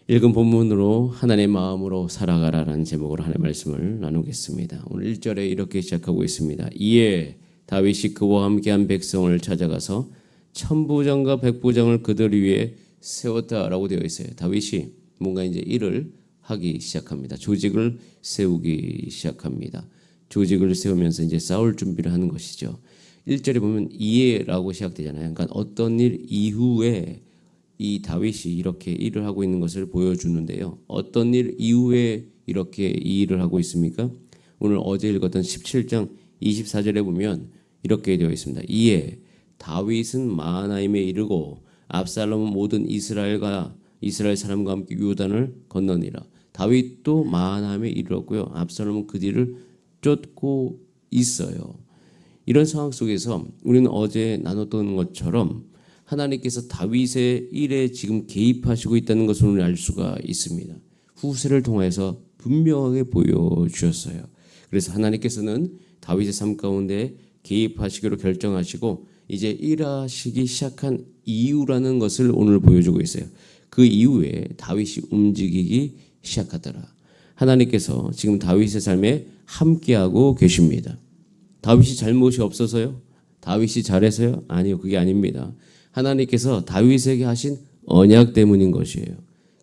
읽은 본문으로 하나님의 마음으로 살아가라라는 제목으로 하나님의 말씀을 나누겠습니다. 오늘 1절에 이렇게 시작하고 있습니다. 이에 다윗이 그와 함께한 백성을 찾아가서 천부장과 백부장을 그들 위에 세웠다라고 되어 있어요. 다윗이 뭔가 이제 일을 하기 시작합니다. 조직을 세우기 시작합니다. 조직을 세우면서 이제 싸울 준비를 하는 것이죠. 1절에 보면 이에라고 시작되잖아요. 그러니까 어떤 일 이후에 이 다윗이 이렇게 일을 하고 있는 것을 보여주는데요. 어떤 일 이후에 이렇게 이 일을 하고 있습니까? 오늘 어제 읽었던 17장 24절에 보면 이렇게 되어 있습니다. 이에 다윗은 마하나임에 이르고 압살롬은 모든 이스라엘 사람과 함께 요단을 건너니라. 다윗도 마하나임에 이르렀고요. 압살롬은 그 뒤를 쫓고 있어요. 이런 상황 속에서 우리는 어제 나눴던 것처럼 하나님께서 다윗의 일에 지금 개입하시고 있다는 것을 오늘 알 수가 있습니다. 후세를 통해서 분명하게 보여주셨어요. 그래서 하나님께서는 다윗의 삶 가운데 개입하시기로 결정하시고 이제 일하시기 시작한 이유라는 것을 오늘 보여주고 있어요. 그 이후에 다윗이 움직이기 시작하더라. 하나님께서 지금 다윗의 삶에 함께하고 계십니다. 다윗이 잘못이 없어서요? 다윗이 잘해서요? 아니요, 그게 아닙니다. 하나님께서 다윗에게 하신 언약 때문인 것이에요.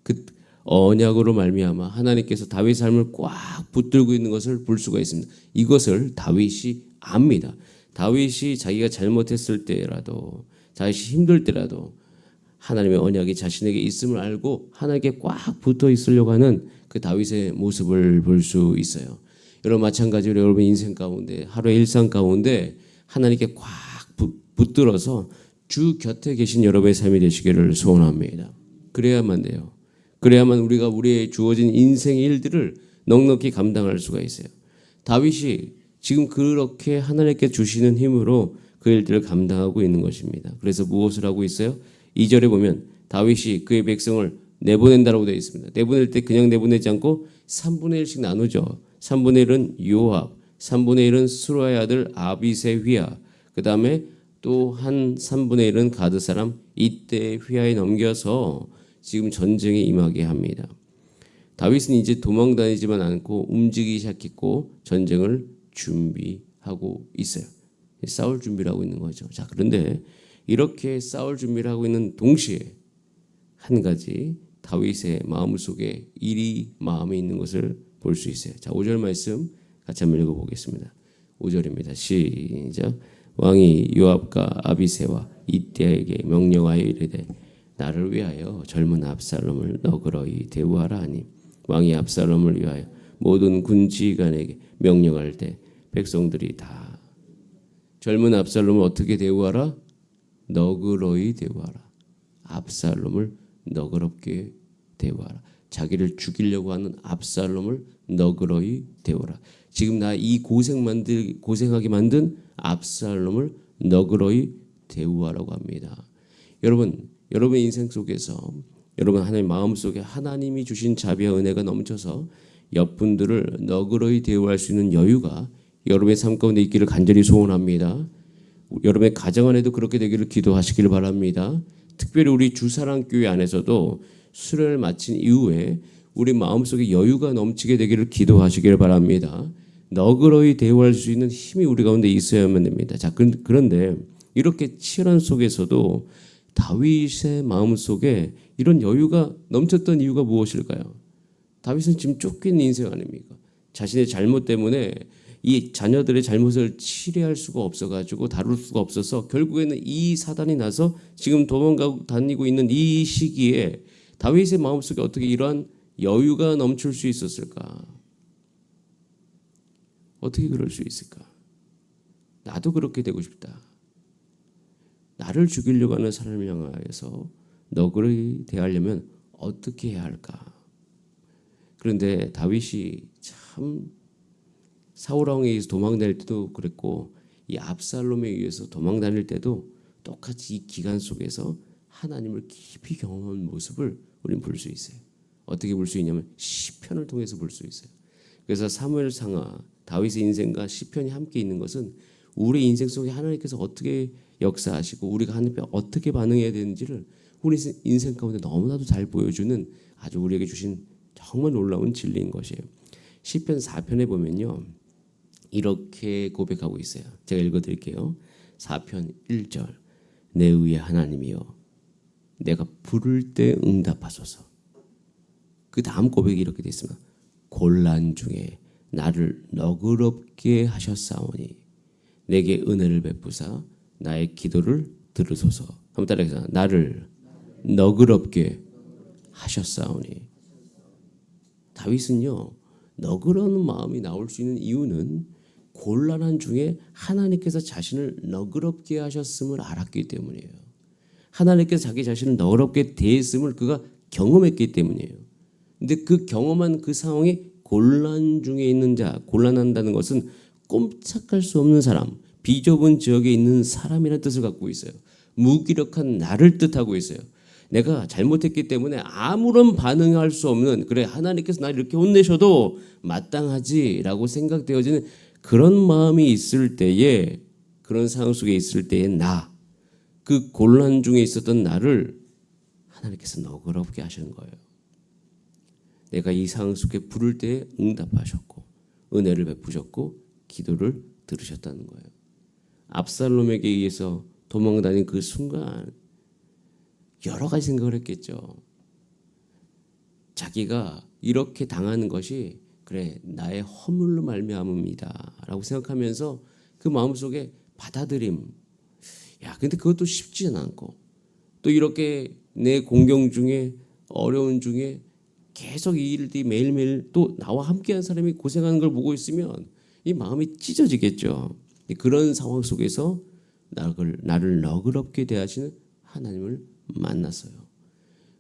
그 언약으로 말미암아 하나님께서 다윗의 삶을 꽉 붙들고 있는 것을 볼 수가 있습니다. 이것을 다윗이 압니다. 다윗이 자기가 잘못했을 때라도, 다윗이 힘들 때라도 하나님의 언약이 자신에게 있음을 알고 하나님께 꽉 붙어 있으려고 하는 그 다윗의 모습을 볼 수 있어요. 여러분 마찬가지로 여러분 인생 가운데, 하루의 일상 가운데 하나님께 꽉 붙들어서 주 곁에 계신 여러분의 삶이 되시기를 소원합니다. 그래야만 돼요. 그래야만 우리가 우리의 주어진 인생 일들을 넉넉히 감당할 수가 있어요. 다윗이 지금 그렇게 하나님께 주시는 힘으로 그 일들을 감당하고 있는 것입니다. 그래서 무엇을 하고 있어요? 2절에 보면 다윗이 그의 백성을 내보낸다라고 되어 있습니다. 내보낼 때 그냥 내보내지 않고 3분의 1씩 나누죠. 3분의 1은 요압, 3분의 1은 수라의 아들 아비새 휘하, 그 다음에 또 한 3분의 1은 가드 사람 이때 휘하에 넘겨서 지금 전쟁에 임하게 합니다. 다윗은 이제 도망 다니지만 않고 움직이기 시작했고 전쟁을 준비하고 있어요. 싸울 준비를 하고 있는 거죠. 자, 그런데 이렇게 싸울 준비를 하고 있는 동시에 한 가지 다윗의 마음속에 일이 마음에 있는 것을 볼 수 있어요. 자, 5절 말씀 같이 한번 읽어보겠습니다. 5절입니다. 시작. 왕이 요압과 아비새와 이때에게 명령하여 이르되 나를 위하여 젊은 압살롬을 너그러이 대우하라 하니 왕이 압살롬을 위하여 모든 군지휘관에게 명령할 때 백성들이 다 젊은 압살롬을 어떻게 대우하라? 너그러이 대우하라. 압살롬을 너그럽게 대우하라. 자기를 죽이려고 하는 압살롬을 너그러이 대우하라. 지금 나 이 고생하게 만든 압살롬을 너그러이 대우하라고 합니다. 여러분의 인생 속에서 여러분 하나님 마음속에 하나님이 주신 자비와 은혜가 넘쳐서 옆분들을 너그러이 대우할 수 있는 여유가 여러분의 삶 가운데 있기를 간절히 소원합니다. 여러분의 가정 안에도 그렇게 되기를 기도하시길 바랍니다. 특별히 우리 주사랑교회 안에서도 수련을 마친 이후에 우리 마음속에 여유가 넘치게 되기를 기도하시길 바랍니다. 너그러이 대우할 수 있는 힘이 우리 가운데 있어야만 됩니다. 자, 그런데 이렇게 치열한 속에서도 다윗의 마음속에 이런 여유가 넘쳤던 이유가 무엇일까요? 다윗은 지금 쫓기는 인생 아닙니까? 자신의 잘못 때문에 이 자녀들의 잘못을 치료할 수가 없어가지고 다룰 수가 없어서 결국에는 이 사단이 나서 지금 도망가고 다니고 있는 이 시기에 다윗의 마음속에 어떻게 이러한 여유가 넘칠 수 있었을까? 어떻게 그럴 수 있을까? 나도 그렇게 되고 싶다. 나를 죽이려고 하는 사람을 향하여서 너그러이 대하려면 어떻게 해야 할까? 그런데 다윗이 참 사울 왕에 의해서 도망 다닐 때도 그랬고 이 압살롬에 의해서 도망 다닐 때도 똑같이 이 기간 속에서 하나님을 깊이 경험한 모습을 우리는 볼 수 있어요. 어떻게 볼 수 있냐면 시편을 통해서 볼 수 있어요. 그래서 사무엘상하 다윗의 인생과 시편이 함께 있는 것은 우리 인생 속에 하나님께서 어떻게 역사하시고 우리가 하나님께 어떻게 반응해야 되는지를 우리 인생 가운데 너무나도 잘 보여주는 아주 우리에게 주신 정말 놀라운 진리인 것이에요. 시편 4편에 보면요, 이렇게 고백하고 있어요. 제가 읽어드릴게요. 4편 1절. 내 의의 하나님이여, 내가 부를 때 응답하소서. 그 다음 고백이 이렇게 되어 있습니다. 곤란 중에 나를 너그럽게 하셨사오니 내게 은혜를 베푸사 나의 기도를 들으소서. 한번 따라해서 나를 너그럽게 하셨사오니. 다윗은요, 너그러운 마음이 나올 수 있는 이유는 곤란한 중에 하나님께서 자신을 너그럽게 하셨음을 알았기 때문이에요. 하나님께서 자기 자신을 너그럽게 대했음을 그가 경험했기 때문이에요. 근데 그 경험한 그 상황이 곤란 중에 있는 자, 곤란한다는 것은 꼼짝할 수 없는 사람, 비좁은 지역에 있는 사람이라는 뜻을 갖고 있어요. 무기력한 나를 뜻하고 있어요. 내가 잘못했기 때문에 아무런 반응할 수 없는, 그래 하나님께서 나를 이렇게 혼내셔도 마땅하지라고 생각되어지는 그런 마음이 있을 때에, 그런 상황 속에 있을 때에 그 곤란 중에 있었던 나를 하나님께서 너그럽게 하시는 거예요. 내가 이 상황 속에 부를 때 응답하셨고 은혜를 베푸셨고 기도를 들으셨다는 거예요. 압살롬에게 의해서 도망다닌 그 순간 여러 가지 생각을 했겠죠. 자기가 이렇게 당하는 것이 그래 나의 허물로 말미암음이다 라고 생각하면서 그 마음속에 받아들임. 야, 근데 그것도 쉽지는 않고 또 이렇게 내 공경 중에 어려운 중에 계속 이 일들이 매일매일 또 나와 함께한 사람이 고생하는 걸 보고 있으면 이 마음이 찢어지겠죠. 그런 상황 속에서 나를 너그럽게 대하시는 하나님을 만났어요.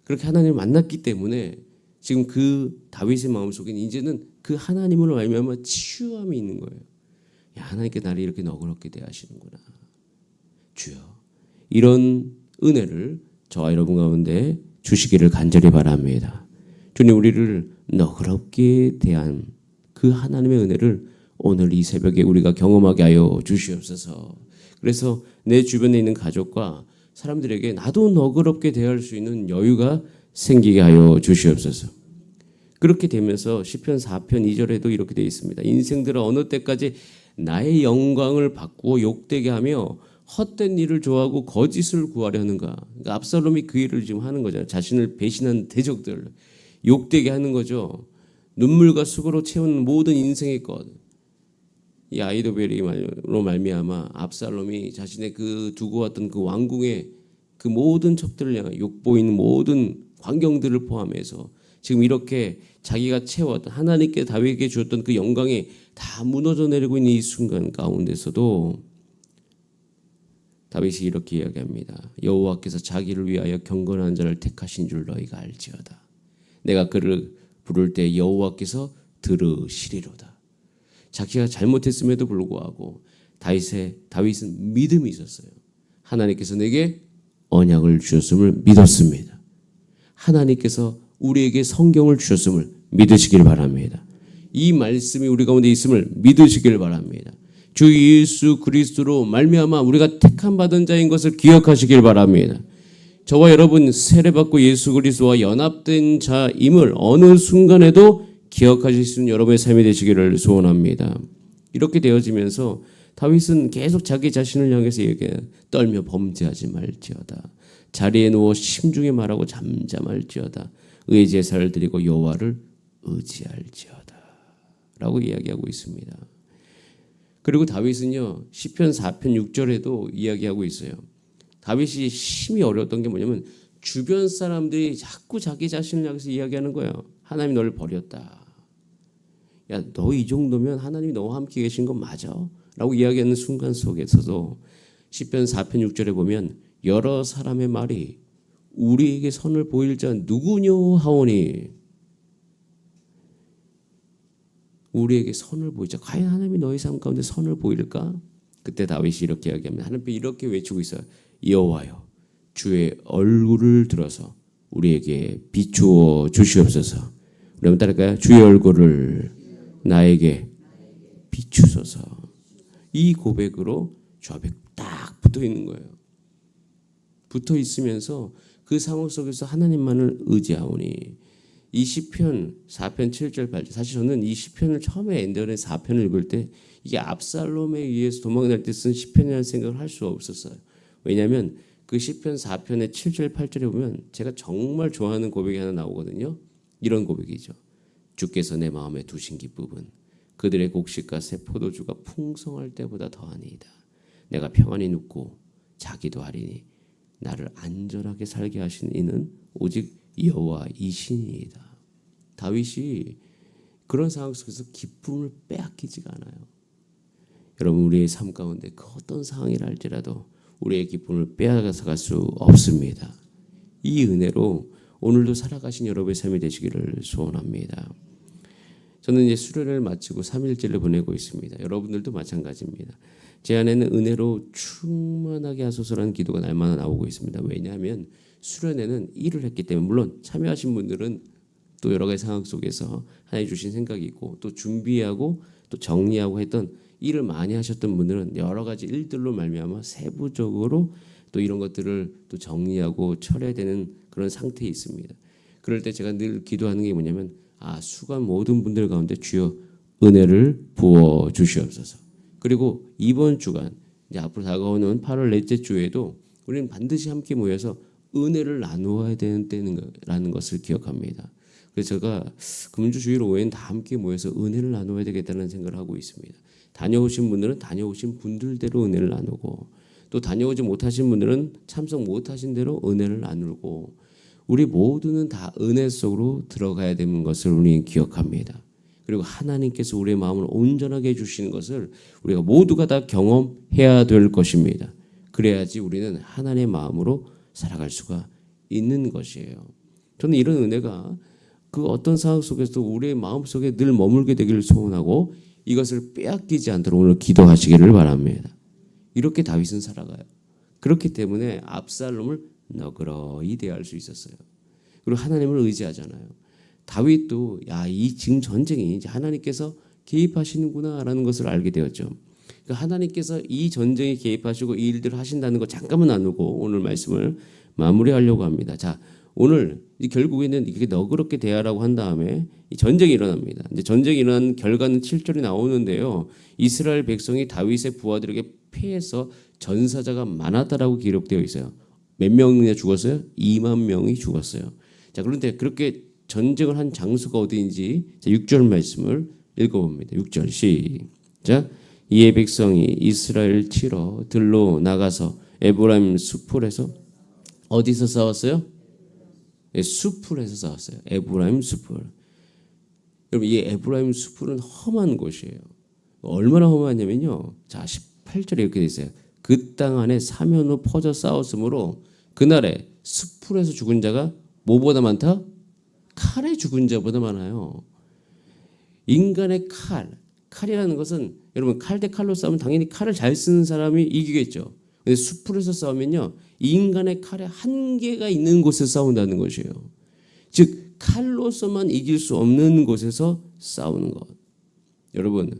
그렇게 하나님을 만났기 때문에 지금 그 다윗의 마음속에는 이제는 그 하나님으로 말미암아 치유함이 있는 거예요. 야, 하나님께 나를 이렇게 너그럽게 대하시는구나. 주여, 이런 은혜를 저와 여러분 가운데 주시기를 간절히 바랍니다. 주님, 우리를 너그럽게 대한 그 하나님의 은혜를 오늘 이 새벽에 우리가 경험하게 하여 주시옵소서. 그래서 내 주변에 있는 가족과 사람들에게 나도 너그럽게 대할 수 있는 여유가 생기게 하여 주시옵소서. 그렇게 되면서 시편 4편 2절에도 이렇게 되어 있습니다. 인생들은 어느 때까지 나의 영광을 바꾸어 욕되게 하며 헛된 일을 좋아하고 거짓을 구하려 하는가. 그러니까 압살롬이 그 일을 지금 하는 거잖아요. 자신을 배신한 대적들 욕되게 하는 거죠. 눈물과 수고로 채운 모든 인생의 것. 이 아이도벨로 말미암아 압살롬이 자신의 그 두고 왔던 그 왕궁의 그 모든 첩들을 향해 욕보이는 모든 광경들을 포함해서 지금 이렇게 자기가 채웠던 하나님께 다윗에게 주었던 그 영광이 다 무너져 내리고 있는 이 순간 가운데서도 다윗이 이렇게 이야기합니다. 여호와께서 자기를 위하여 경건한 자를 택하신 줄 너희가 알지어다. 내가 그를 부를 때 여호와께서 들으시리로다. 자기가 잘못했음에도 불구하고 다윗은 믿음이 있었어요. 하나님께서 내게 언약을 주셨음을 믿었습니다. 하나님께서 우리에게 성경을 주셨음을 믿으시길 바랍니다. 이 말씀이 우리 가운데 있음을 믿으시길 바랍니다. 주 예수 그리스도로 말미암아 우리가 택함 받은 자인 것을 기억하시길 바랍니다. 저와 여러분 세례받고 예수 그리스도와 연합된 자임을 어느 순간에도 기억하실 수 있는 여러분의 삶이 되시기를 소원합니다. 이렇게 되어지면서 다윗은 계속 자기 자신을 향해서 얘기해요. 떨며 범죄하지 말지어다. 자리에 누워 심중에 말하고 잠잠할지어다. 의의 제사를 드리고 여호와를 의지할지어다 라고 이야기하고 있습니다. 그리고 다윗은요 시편 4편 6절에도 이야기하고 있어요. 다윗이 심히 어려웠던 게 뭐냐면 주변 사람들이 자꾸 자기 자신을 향해서 이야기하는 거예요. 하나님이 너를 버렸다. 야, 너 이 정도면 하나님이 너와 함께 계신 건 맞아? 라고 이야기하는 순간 속에서도 시편 4편 6절에 보면 여러 사람의 말이 우리에게 선을 보일 자 누구뇨 하오니, 우리에게 선을 보이자. 과연 하나님이 너희 삶 가운데 선을 보일까? 그때 다윗이 이렇게 이야기합니다. 하나님께 이렇게 외치고 있어요. 여호와여, 주의 얼굴을 들어서 우리에게 비추어 주시옵소서. 우리 한번 따라할까요? 주의 얼굴을 나에게 비추소서. 이 고백으로 주 앞에 딱 붙어 있는 거예요. 붙어 있으면서 그 그 상황 속에서 하나님만을 의지하오니 이 시편 4편 7절 8절 사실 저는 이 시편을 처음에 엔더의 4편을 읽을 때 이게 압살롬에 의해서 도망날 때 쓴 시편이라는 생각을 할 수가 없었어요. 왜냐하면 그 시편 4편의 7절 8절에 보면 제가 정말 좋아하는 고백이 하나 나오거든요. 이런 고백이죠. 주께서 내 마음에 두신 기쁨은 그들의 곡식과 새 포도주가 풍성할 때보다 더하니이다. 내가 평안히 눕고 자기도 하리니 나를 안전하게 살게 하신 이는 오직 여호와이시니이다. 다윗이 그런 상황 속에서 기쁨을 빼앗기지가 않아요. 여러분 우리의 삶 가운데 그 어떤 상황이라 할지라도 우리의 기쁨을 빼앗아서 갈 수 없습니다. 이 은혜로 오늘도 살아가신 여러분의 삶이 되시기를 소원합니다. 저는 이제 수련을 마치고 3일째를 보내고 있습니다. 여러분들도 마찬가지입니다. 제 안에는 은혜로 충만하게 하소서라는 기도가 날마다 나오고 있습니다. 왜냐하면 수련회는 일을 했기 때문에 물론 참여하신 분들은 또 여러 가지 상황 속에서 하나님 주신 생각이 있고 또 준비하고 또 정리하고 했던 일을 많이 하셨던 분들은 여러 가지 일들로 말미암아 세부적으로 또 이런 것들을 또 정리하고 처리해야 되는 그런 상태에 있습니다. 그럴 때 제가 늘 기도하는 게 뭐냐면 수고한 모든 분들 가운데 주여 은혜를 부어 주시옵소서. 그리고 이번 주간 이제 앞으로 다가오는 8월 넷째 주에도 우리는 반드시 함께 모여서 은혜를 나누어야 되는 때라는 것을 기억합니다. 그래서 제가 금주 주일 오후에는 다 함께 모여서 은혜를 나누어야 되겠다는 생각을 하고 있습니다. 다녀오신 분들은 다녀오신 분들대로 은혜를 나누고 또 다녀오지 못하신 분들은 참석 못하신 대로 은혜를 나누고 우리 모두는 다 은혜 속으로 들어가야 되는 것을 우리는 기억합니다. 그리고 하나님께서 우리의 마음을 온전하게 해주시는 것을 우리가 모두가 다 경험해야 될 것입니다. 그래야지 우리는 하나님의 마음으로 살아갈 수가 있는 것이에요. 저는 이런 은혜가 그 어떤 상황 속에서도 우리의 마음속에 늘 머물게 되기를 소원하고 이것을 빼앗기지 않도록 오늘 기도하시기를 바랍니다. 이렇게 다윗은 살아가요. 그렇기 때문에 압살롬을 너그러이 대할 수 있었어요. 그리고 하나님을 의지하잖아요. 다윗도 이 지금 전쟁이 이제 하나님께서 개입하시는구나라는 것을 알게 되었죠. 그러니까 하나님께서 이 전쟁에 개입하시고 이 일들을 하신다는 거 잠깐만 나누고 오늘 말씀을 마무리하려고 합니다. 자, 오늘 결국에는 이렇게 너그럽게 대하라고 한 다음에 이 전쟁이 일어납니다. 이제 전쟁이 일어난 결과는 7절이 나오는데요. 이스라엘 백성이 다윗의 부하들에게 패해서 전사자가 많았다라고 기록되어 있어요. 몇 명이나 죽었어요? 2만 명이 죽었어요. 자, 그런데 그렇게 전쟁을 한 장소가 어디인지 6절 말씀을 읽어봅니다. 6절 시작. 이에 백성이 이스라엘 치러 들로 나가서 에브라임 숲풀에서 어디서 싸웠어요? 숲풀에서 싸웠어요. 에브라임 숲풀. 여러분 이 에브라임 숲풀은 험한 곳이에요. 얼마나 험하냐면요. 자 18절에 이렇게 돼 있어요. 그 땅 안에 사면으로 퍼져 싸웠으므로 그날에 숲풀에서 죽은 자가 뭐보다 많다? 칼에 죽은 자보다 많아요. 인간의 칼이라는 것은 여러분 칼 대 칼로 싸우면 당연히 칼을 잘 쓰는 사람이 이기겠죠. 근데 숲풀에서 싸우면요 인간의 칼에 한계가 있는 곳에서 싸운다는 것이에요. 즉 칼로서만 이길 수 없는 곳에서 싸우는 것. 여러분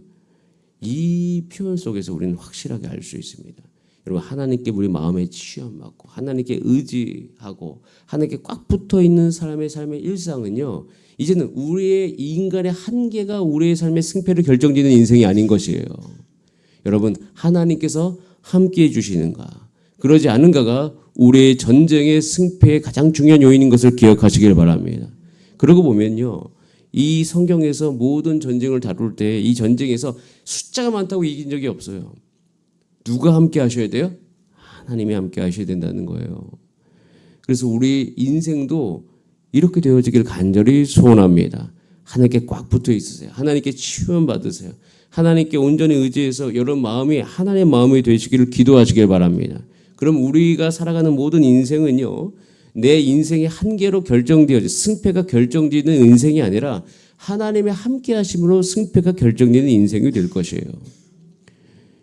이 표현 속에서 우리는 확실하게 알 수 있습니다. 여러분 하나님께 우리 마음에 취함받고 하나님께 의지하고 하나님께 꽉 붙어있는 사람의 삶의 일상은요 이제는 우리의 인간의 한계가 우리의 삶의 승패를 결정짓는 인생이 아닌 것이에요. 여러분 하나님께서 함께해 주시는가 그러지 않은가가 우리의 전쟁의 승패의 가장 중요한 요인인 것을 기억하시길 바랍니다. 그러고 보면요 이 성경에서 모든 전쟁을 다룰 때 이 전쟁에서 숫자가 많다고 이긴 적이 없어요. 누가 함께 하셔야 돼요? 하나님이 함께 하셔야 된다는 거예요. 그래서 우리 인생도 이렇게 되어지길 간절히 소원합니다. 하나님께 꽉 붙어 있으세요. 하나님께 치유함 받으세요. 하나님께 온전히 의지해서 여러분 마음이 하나님의 마음이 되시기를 기도하시길 바랍니다. 그럼 우리가 살아가는 모든 인생은요 내 인생의 한계로 결정되어져 승패가 결정되는 인생이 아니라 하나님의 함께 하심으로 승패가 결정되는 인생이 될 것이에요.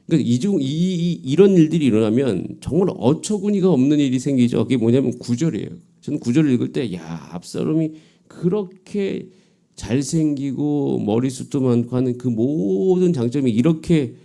그러니까 이런 일들이 일어나면 정말 어처구니가 없는 일이 생기죠. 그게 뭐냐면 9절이에요. 저는 9절을 읽을 때 압살롬이 그렇게 잘생기고 머리숱도 많고 하는 그 모든 장점이 이렇게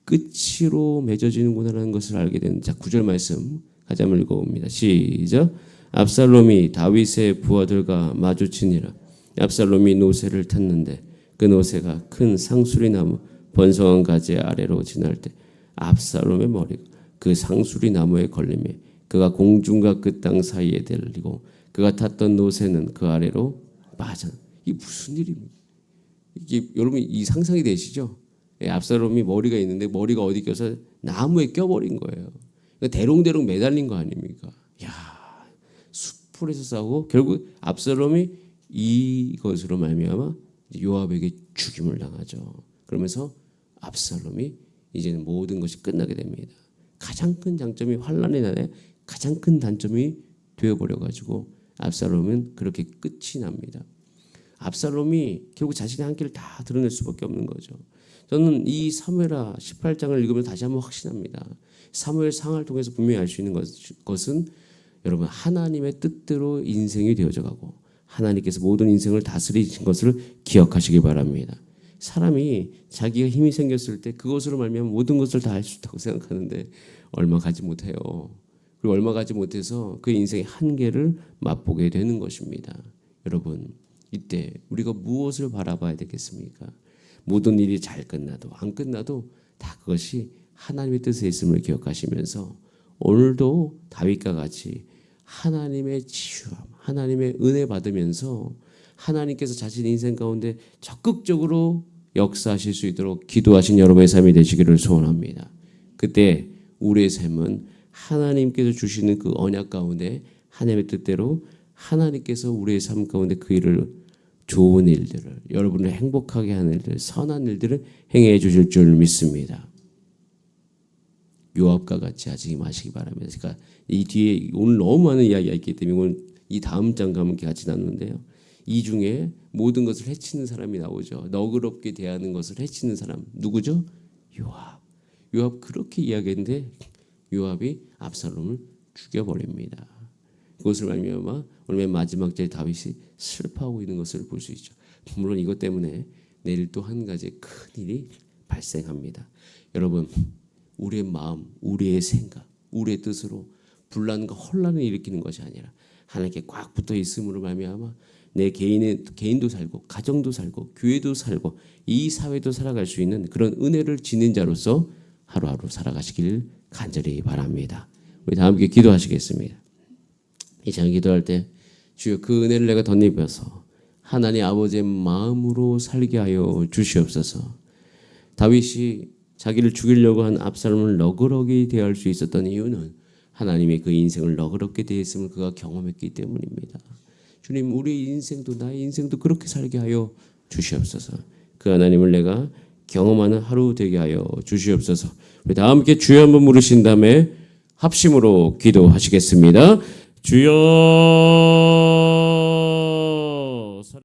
끝으로 맺어지는구나라는 것을 알게 되는 자 9절 말씀 같이 한번 읽어봅니다. 시작. 압살롬이 다윗의 부하들과 마주치니라. 압살롬이 노새를 탔는데 그 노새가 큰 상수리 나무 번성한 가지 아래로 지날 때 압살롬의 머리가 그 상수리 나무에 걸림에 그가 공중과 그 땅 사이에 들리고 그가 탔던 노새는 그 아래로 빠져. 이게 무슨 일입니까? 이게 여러분 이 상상이 되시죠? 압살롬이 머리가 있는데 머리가 어디 껴서 나무에 껴버린 거예요. 그러니까 대롱대롱 매달린 거 아닙니까? 야, 숲풀에서 싸우고 결국 압살롬이 이것으로 말미암아 요압에게 죽임을 당하죠. 그러면서 압살롬이 이제는 모든 것이 끝나게 됩니다. 가장 큰 장점이 환란의 날에 가장 큰 단점이 되어버려가지고 압살롬은 그렇게 끝이 납니다. 압살롬이 결국 자신의 한 길을 다 드러낼 수밖에 없는 거죠. 저는 이 사무엘하 18장을 읽으면서 다시 한번 확신합니다. 사무엘 상을 통해서 분명히 알 수 있는 것은 여러분 하나님의 뜻대로 인생이 되어져 가고 하나님께서 모든 인생을 다스리신 것을 기억하시기 바랍니다. 사람이 자기가 힘이 생겼을 때 그것으로 말미암아 모든 것을 다 할 수 있다고 생각하는데 얼마 가지 못해요. 그리고 얼마 가지 못해서 그 인생의 한계를 맛보게 되는 것입니다. 여러분 이때 우리가 무엇을 바라봐야 되겠습니까? 모든 일이 잘 끝나도 안 끝나도 다 그것이 하나님의 뜻에 있음을 기억하시면서 오늘도 다윗과 같이 하나님의 치유함, 하나님의 은혜 받으면서 하나님께서 자신 인생 가운데 적극적으로 역사하실 수 있도록 기도하신 여러분의 삶이 되시기를 소원합니다. 그때 우리의 삶은 하나님께서 주시는 그 언약 가운데 하나님의 뜻대로 하나님께서 우리의 삶 가운데 그 일을 좋은 일들을 여러분을 행복하게 하는 일들, 선한 일들을 행해 주실 줄 믿습니다. 요압과 같이 하지 마시기 바랍니다. 그러니까 이 뒤에 오늘 너무 많은 이야기가 있기 때문에 오늘 이 다음 장과 함께 같이 나누는데요. 이 중에 모든 것을 해치는 사람이 나오죠. 너그럽게 대하는 것을 해치는 사람 누구죠? 요압. 요압 그렇게 이야기했는데 요압이 압살롬을 죽여버립니다. 그것을 말미암아 오늘 맨 마지막 절 다윗이 슬퍼하고 있는 것을 볼 수 있죠. 물론 이것 때문에 내일 또 한 가지 큰 일이 발생합니다. 여러분 우리의 마음, 우리의 생각, 우리의 뜻으로 분란과 혼란을 일으키는 것이 아니라 하나님께 꽉 붙어 있음으로 말미암아 내 개인도 살고 가정도 살고 교회도 살고 이 사회도 살아갈 수 있는 그런 은혜를 지닌 자로서 하루하루 살아가시길 간절히 바랍니다. 우리 다 함께 기도하시겠습니다. 이 시간 기도할 때 주여 그 은혜를 내가 덧입어서 하나님 아버지의 마음으로 살게 하여 주시옵소서. 다윗이 자기를 죽이려고 한 압살롬을 너그럽게 대할 수 있었던 이유는 하나님의 그 인생을 너그럽게 대했음을 그가 경험했기 때문입니다. 주님 우리 인생도 나의 인생도 그렇게 살게 하여 주시옵소서. 그 하나님을 내가 경험하는 하루 되게 하여 주시옵소서. 우리 다 함께 주여 한번 부르신 다음에 합심으로 기도하시겠습니다. 주여